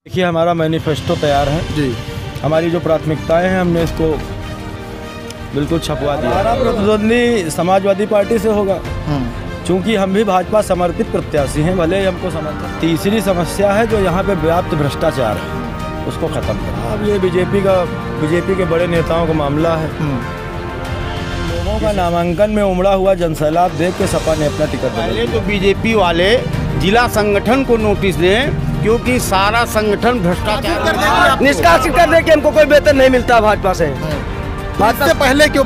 देखिए, हमारा मैनिफेस्टो तैयार है जी। हमारी जो प्राथमिकताएं हैं हमने इसको बिल्कुल छपवा दिया। हमारा प्रतिद्वंदी समाजवादी पार्टी से होगा, क्योंकि हम भी भाजपा समर्पित प्रत्याशी हैं, भले ही हमको समर्थन। तीसरी समस्या है जो यहाँ पे व्याप्त भ्रष्टाचार है, उसको खत्म करना। अब ये बीजेपी के बड़े नेताओं का मामला है। लोगों का नामांकन में उमड़ा हुआ जनसैलाब देख के सपा ने अपना टिकट पहले तो बीजेपी वाले जिला संगठन को नोटिस दें, क्योंकि सारा संगठन भ्रष्टाचार निष्कासित कर दे कि हमको कोई वेतन नहीं मिलता भाजपा से। भाजपा से पहले क्यों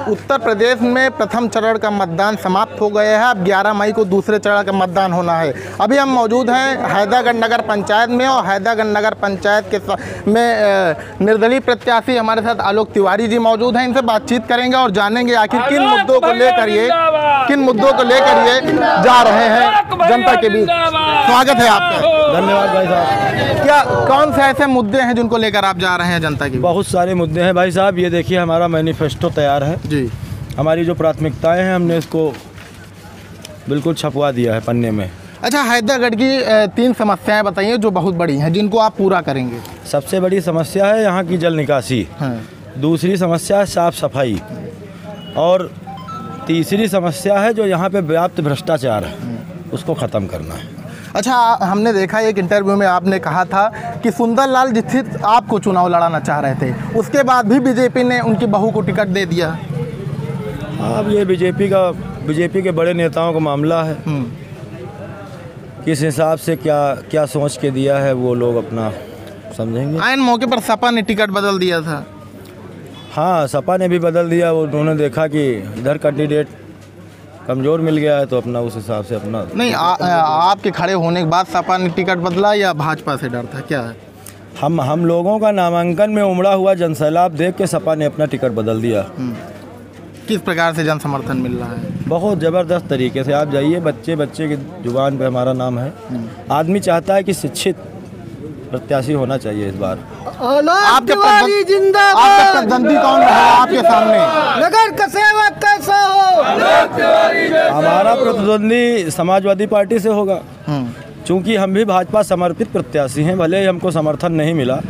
उत्तर प्रदेश में प्रथम चरण का मतदान समाप्त हो गया है। अब 11 मई को दूसरे चरण का मतदान होना है। अभी हम मौजूद हैं हैदरगढ़ नगर पंचायत में, और हैदरगढ़ नगर पंचायत के में निर्दलीय प्रत्याशी हमारे साथ आलोक तिवारी जी मौजूद हैं। इनसे बातचीत करेंगे और जानेंगे आखिर किन मुद्दों को लेकर ये जा रहे हैं जनता के बीच। स्वागत है आपका। धन्यवाद भाई साहब। क्या कौन से ऐसे मुद्दे हैं जिनको लेकर आप जा रहे हैं जनता के बीच? बहुत सारे मुद्दे हैं भाई साहब। ये देखिए, हमारा मैनिफेस्टो तैयार है जी। हमारी जो प्राथमिकताएं हैं हमने इसको बिल्कुल छपवा दिया है पन्ने में। अच्छा, हैदरगढ़ की 3 समस्याएं बताइए जो बहुत बड़ी हैं, जिनको आप पूरा करेंगे। सबसे बड़ी समस्या है यहाँ की जल निकासी। दूसरी समस्या है साफ सफाई, और तीसरी समस्या है जो यहाँ पे व्याप्त भ्रष्टाचार है, उसको ख़त्म करना है। अच्छा, हमने देखा एक इंटरव्यू में आपने कहा था कि सुंदरलाल दीक्षित आपको चुनाव लड़ाना चाह रहे थे, उसके बाद भी बीजेपी ने उनकी बहू को टिकट दे दिया। अब ये बीजेपी के बड़े नेताओं का मामला है। किस हिसाब से क्या सोच के दिया है वो लोग अपना समझेंगे। आयन मौके पर सपा ने टिकट बदल दिया था। हाँ, सपा ने भी बदल दिया। उन्होंने देखा कि इधर कैंडिडेट कमज़ोर मिल गया है, तो अपना उस हिसाब से अपना नहीं। आपके खड़े होने के बाद सपा ने टिकट बदला या भाजपा से डर था, क्या है? हम लोगों का नामांकन में उमड़ा हुआ जनसैलाब देख के सपा ने अपना टिकट बदल दिया। किस प्रकार से जन समर्थन मिल रहा है? बहुत ज़बरदस्त तरीके से। आप जाइए, बच्चे की जुबान पे हमारा नाम है। आदमी चाहता है कि शिक्षित प्रत्याशी होना चाहिए इस बार। आपके प्रतिद्वंदी कौन है आपके सामने? नगर का सेवक कैसा हो? हमारा प्रतिद्वंदी समाजवादी पार्टी से होगा, क्योंकि हम भी भाजपा समर्पित प्रत्याशी हैं, भले ही हमको समर्थन नहीं मिला।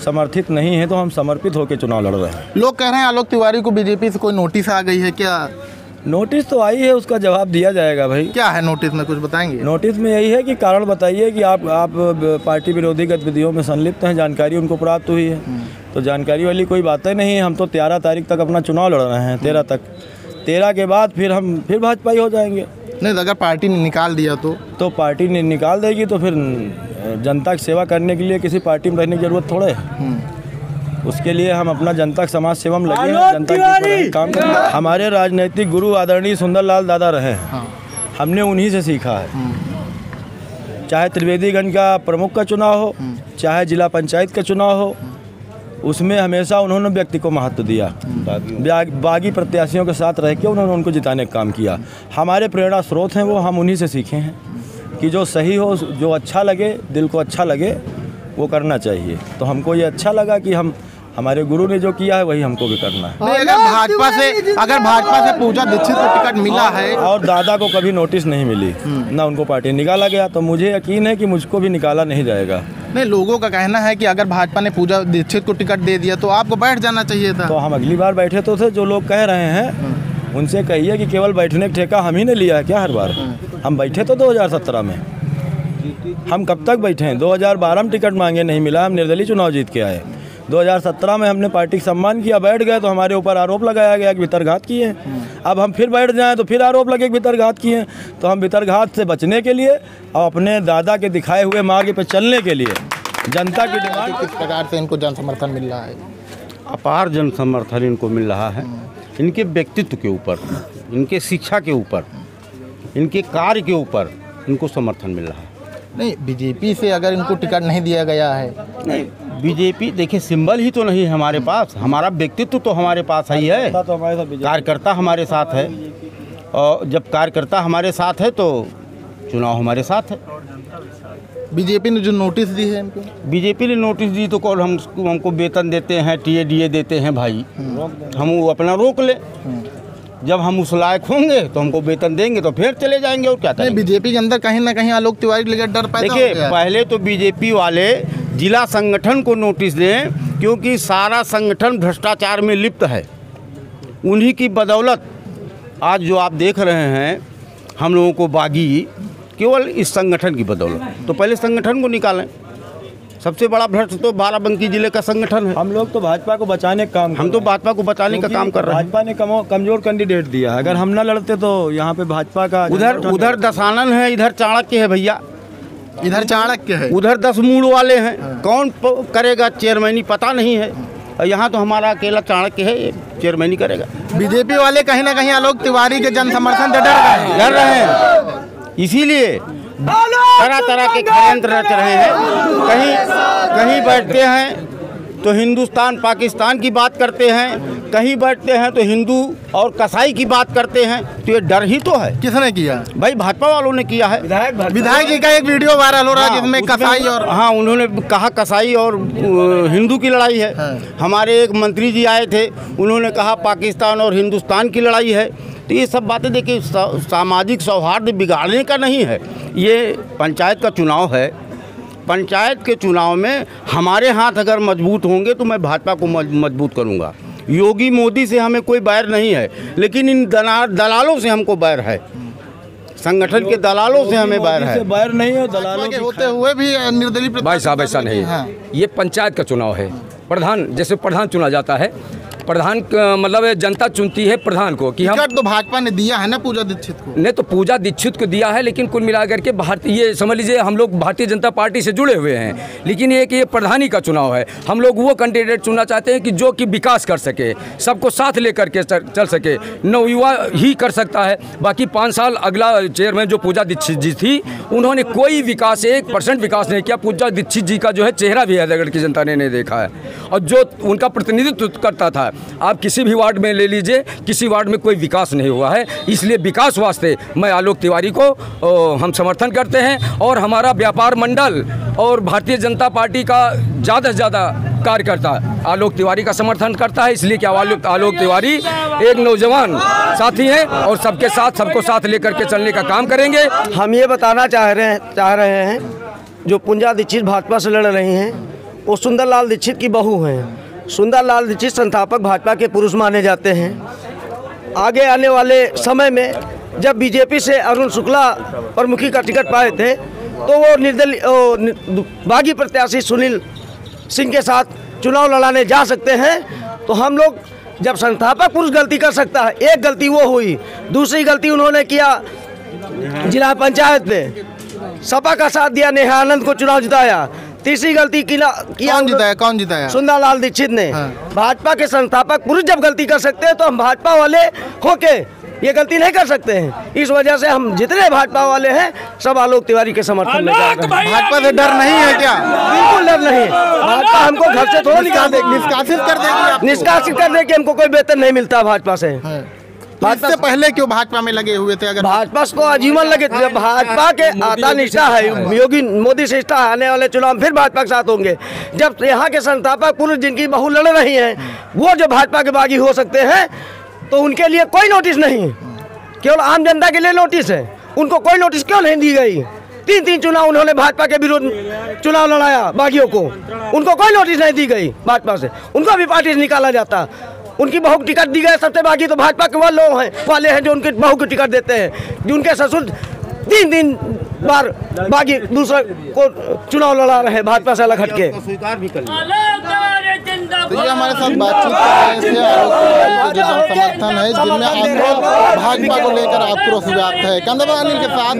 समर्थित नहीं है तो हम समर्पित होकर चुनाव लड़ रहे हैं। लोग कह रहे हैं आलोक तिवारी को बीजेपी से कोई नोटिस आ गई है, क्या? नोटिस तो आई है, उसका जवाब दिया जाएगा भाई। क्या है नोटिस में, कुछ बताएंगे? नोटिस में यही है कि कारण बताइए कि आप पार्टी विरोधी गतिविधियों में संलिप्त हैं, जानकारी उनको प्राप्त हुई है। तो जानकारी वाली कोई बातें नहीं है। हम तो 13 तारीख तक अपना चुनाव लड़ रहे हैं, 13 तक। 13 के बाद फिर भाजपाई हो जाएंगे। नहीं, अगर पार्टी ने निकाल दिया तो पार्टी ने निकाल देगी, तो फिर जनता की सेवा करने के लिए किसी पार्टी में रहने की जरूरत थोड़े है। उसके लिए हम अपना जनता समाज सेवा में लगे हैं, जनता के काम करते हैं। हमारे राजनीतिक गुरु आदरणीय सुंदरलाल दादा रहे हैं। हमने उन्हीं से सीखा है। चाहे त्रिवेदीगंज का प्रमुख का चुनाव हो, चाहे जिला पंचायत का चुनाव हो, उसमें हमेशा उन्होंने व्यक्ति को महत्व दिया। बागी प्रत्याशियों के साथ रह के उन्होंने उनको जिताने का काम किया। हमारे प्रेरणा स्रोत हैं वो, हम उन्हीं से सीखे हैं कि जो सही हो, जो अच्छा लगे, दिल को अच्छा लगे, वो करना चाहिए। तो हमको ये अच्छा लगा कि हमारे गुरु ने जो किया है वही हमको भी करना है। नहीं, अगर भाजपा से पूजा दीक्षित को टिकट मिला है और दादा को कभी नोटिस नहीं मिली, ना उनको पार्टी निकाला गया, तो मुझे यकीन है कि मुझको भी निकाला नहीं जाएगा। नहीं, लोगों का कहना है कि अगर भाजपा ने पूजा दीक्षित को टिकट दे दिया तो आपको बैठ जाना चाहिए था। तो हम अगली बार बैठे तो थे। जो लोग कह रहे हैं उनसे कहिए कि केवल बैठने का ठेका हम ही ने लिया है क्या? हर बार हम बैठे तो 2017 में। हम कब तक बैठे हैं? 2012 में टिकट मांगे, नहीं मिला, हम निर्दलीय चुनाव जीत के आए। 2017 में हमने पार्टी का सम्मान किया, बैठ गए तो हमारे ऊपर आरोप लगाया गया कि भीतरघात किए। अब हम फिर बैठ जाएं तो फिर आरोप लगे कि भीतरघात किए। तो हम भीतरघात से बचने के लिए और अपने दादा के दिखाए हुए मार्ग पर चलने के लिए जनता की डिमांड। किस प्रकार से इनको जन समर्थन मिल रहा है? अपार जन समर्थन इनको मिल रहा है। इनके व्यक्तित्व के ऊपर, इनके शिक्षा के ऊपर, इनके कार्य के ऊपर इनको समर्थन मिल रहा है। नहीं, बीजेपी से अगर इनको टिकट नहीं दिया गया है? नहीं, बीजेपी देखिए सिंबल ही तो नहीं है हमारे पास। हमारा व्यक्तित्व तो हमारे पास ही है, कार्यकर्ता हमारे साथ है, और जब कार्यकर्ता हमारे साथ है तो चुनाव हमारे साथ है। बीजेपी ने जो नोटिस दी है इनको, बीजेपी ने नोटिस दी तो कौन हमको वेतन देते हैं, टीए देते हैं भाई, हम वो अपना रोक ले। जब हम उस लायक होंगे तो हमको वेतन देंगे तो फिर चले जाएंगे और क्या करेंगे। बीजेपी के अंदर कहीं ना कहीं आलोक तिवारी लेकर डर पैदा हो देखिए, गया है। पहले तो बीजेपी वाले जिला संगठन को नोटिस दें, क्योंकि सारा संगठन भ्रष्टाचार में लिप्त है। उन्हीं की बदौलत आज जो आप देख रहे हैं हम लोगों को बागी, केवल इस संगठन की बदौलत। तो पहले संगठन को निकालें। सबसे बड़ा भ्रष्ट तो बाराबंकी जिले का संगठन है। हम लोग तो भाजपा को बचाने का काम, हम तो भाजपा को बचाने का काम कर रहे हैं। भाजपा ने कमजोर कैंडिडेट दिया है, अगर हम ना लड़ते तो यहाँ पे भाजपा का उधर दसानन है, इधर चाणक्य है भैया, इधर चाणक्य है, उधर 10 मूड वाले हैं। कौन करेगा चेयरमैनी पता नहीं है, और यहाँ तो हमारा अकेला चाणक्य है, चेयरमैनी करेगा। बीजेपी वाले कहीं ना कहीं आलोक तिवारी के जन समर्थन से डर रहे हैं, इसीलिए तरह तरह के षड्यंत्र रच रहे हैं। कहीं बैठते हैं तो हिंदुस्तान पाकिस्तान की बात करते हैं, कहीं बैठते हैं तो हिंदू और कसाई की बात करते हैं। तो ये डर ही तो है। किसने किया? भाई भाजपा वालों ने किया है। विधायक जी का एक वीडियो वायरल हो रहा है जिसमें कसाई और उन्होंने कहा कसाई और हिंदू की लड़ाई है। हमारे एक मंत्री जी आए थे, उन्होंने कहा पाकिस्तान और हिंदुस्तान की लड़ाई है। तो ये सब बातें देखिए सामाजिक सौहार्द बिगाड़ने का नहीं है। ये पंचायत का चुनाव है, पंचायत के चुनाव में हमारे हाथ अगर मजबूत होंगे तो मैं भाजपा को मजबूत करूंगा। योगी मोदी से हमें कोई बैर नहीं है, लेकिन इन दलालों से हमको बैर है, संगठन के दलालों से हमें बैर है। बैर नहीं है, दलालों के होते हुए भी निर्दलीय। भाई साहब ऐसा नहीं है, ये पंचायत का चुनाव है। प्रधान जैसे प्रधान चुना जाता है, प्रधान मतलब जनता चुनती है प्रधान को कि हम तो भाजपा ने दिया है ना पूजा दीक्षित को। नहीं तो पूजा दीक्षित को दिया है, लेकिन कुल मिलाकर के भारतीय, ये समझ लीजिए हम लोग भारतीय जनता पार्टी से जुड़े हुए हैं, लेकिन ये कि ये प्रधानी का चुनाव है। हम लोग वो कैंडिडेट चुनना चाहते हैं कि जो कि विकास कर सके, सबको साथ लेकर के चल सके। नवयुवा ही कर सकता है। बाकी 5 साल अगला चेयरमैन जो पूजा दीक्षित जी थी, उन्होंने कोई विकास 1% विकास नहीं किया। पूजा दीक्षित जी का जो है चेहरा भी हैदराबाद की जनता ने नहीं देखा है, और जो उनका प्रतिनिधित्व करता था, आप किसी भी वार्ड में ले लीजिए, किसी वार्ड में कोई विकास नहीं हुआ है। इसलिए विकास वास्ते मैं आलोक तिवारी को हम समर्थन करते हैं, और हमारा व्यापार मंडल और भारतीय जनता पार्टी का ज़्यादा से ज़्यादा कार्यकर्ता आलोक तिवारी का समर्थन करता है। इसलिए क्या आलोक तिवारी एक नौजवान साथी हैं और सबके साथ सबको साथ लेकर के चलने का काम करेंगे। हम ये बताना चाह रहे हैं जो पूजा दीक्षित भाजपा से लड़ रही हैं, वो सुंदरलाल दीक्षित की बहू हैं। सुंदरलाल दीक्षित संस्थापक भाजपा के पुरुष माने जाते हैं। आगे आने वाले समय में जब बीजेपी से अरुण शुक्ला प्रमुखी का टिकट पाए थे, तो वो बागी प्रत्याशी सुनील सिंह के साथ चुनाव लड़ाने जा सकते हैं। तो हम लोग, जब संस्थापक पुरुष गलती कर सकता है, एक गलती वो हुई, दूसरी गलती उन्होंने किया जिला पंचायत में सपा का साथ दिया, नेहा आनंद को चुनाव जिताया। तीसरी गलती किया कौन जिताया? सुंदरलाल दीक्षित ने। भाजपा के संस्थापक पुरुष जब गलती कर सकते हैं तो हम भाजपा वाले होके ये गलती नहीं कर सकते हैं। इस वजह से हम जितने भाजपा वाले हैं सब आलोक तिवारी के समर्थन में जा रहे हैं। भाजपा से डर नहीं है क्या? बिल्कुल डर नहीं है। भाजपा हमको घर से थोड़ा निष्कासित कर देगी, निष्कासित कर दे कि हमको कोई वेतन नहीं मिलता भाजपा से। इससे पहले क्यों भाजपा में लगे हुए थे? अगर भाजपा को आजीवन लगे थे। भाजपा के आता निष्ठा है, योगी मोदी से निष्ठा है, आने वाले चुनाव फिर भाजपा के साथ होंगे। जब यहाँ के संस्थापक पुरुष जिनकी बहू लड़ रही हैं, वो जो भाजपा के बागी हो सकते हैं, तो उनके लिए कोई नोटिस नहीं, केवल आम जनता के लिए नोटिस है। उनको कोई नोटिस क्यों नहीं दी गई? 3 चुनाव उन्होंने भाजपा के विरोध चुनाव लड़ाया बागियों को, उनको कोई नोटिस नहीं दी गई भाजपा से, उनको भी पार्टी से निकाला जाता। उनकी बहू को टिकट दी गई, सबसे बाकी तो भाजपा के वो लोग वाले हैं जो उनके बहू को टिकट देते हैं। उनके ससुर 3 बार बागी दूसरा को चुनाव लड़ा रहे भाजपा से अलग हटके। तो ये हमारे साथ बातचीत कर रहे थे आरोप जो समर्थन है, जिनमें भाजपा को लेकर आक्रोश व्याप्त है। कंदवा अनिल के साथ